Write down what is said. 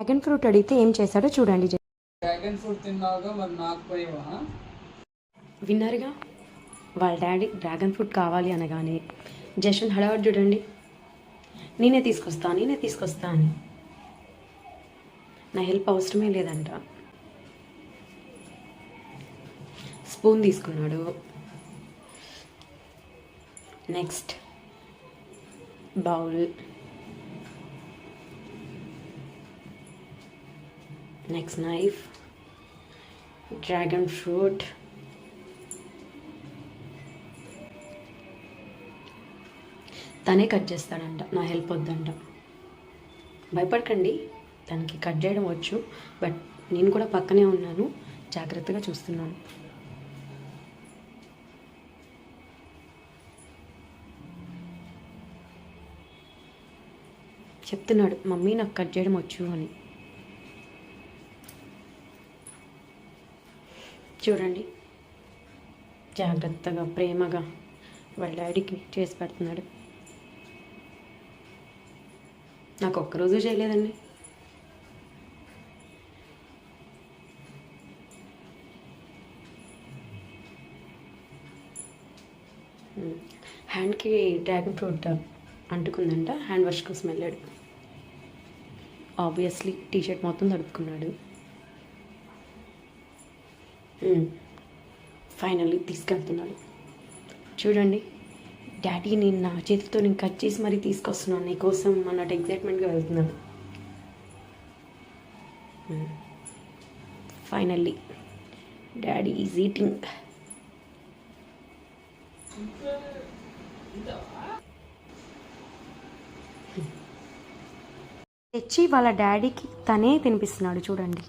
Dragon fruit అడిగితే ఏం చేశాడో చూడండి. డ్రాగన్ ఫ్రూట్ తిన్నావుగా, మరి నాకు పోయావా? విన్నారుగా, వాళ్ళ డాడీ డ్రాగన్ ఫ్రూట్ కావాలి అనగానే జశ్వంత్ హడావుడి చూడండి. నేనే తీసుకొస్తా అని. నా హెల్ప్ అవసరమే లేదంట. స్పూన్ తీసుకున్నాడు. Next bowl, next knife, dragon fruit, తనే కట్ చేస్తాడంట, నా హెల్ప్ వద్దంట. భయపడకండి, తనకి కట్ చేయడం వచ్చు, బట్ నేను కూడా పక్కనే ఉన్నాను, జాగ్రత్తగా చూస్తున్నాను. చెప్తున్నాడు, మమ్మీ నాకు కట్ చేయడం వచ్చు అని. చూడండి, జాగ్రత్తగా ప్రేమగా వాళ్ళ డాడీకి చేసి పెడుతున్నాడు. నాకు ఒక్కరోజు చేయలేదండి. హ్యాండ్కి డ్రాగన్ ఫ్రూట్ అంటుకుందంట, హ్యాండ్ వాష్ కోసం వెళ్ళాడు. ఆబ్వియస్లీ టీషర్ట్ మొత్తం తడుపుకున్నాడు. ఫైనల్లీ తీసుకెళ్తున్నాడు. చూడండి, డాడీ నేను నా చేతితో నేను కట్ చేసి మరీ తీసుకొస్తున్నాను నీకోసం అన్నట్టు ఎగ్జైట్మెంట్గా వెళ్తున్నాను. Finally daddy is eating. తెచ్చి వాళ్ళ డాడీకి తనే తినిపిస్తున్నాడు చూడండి.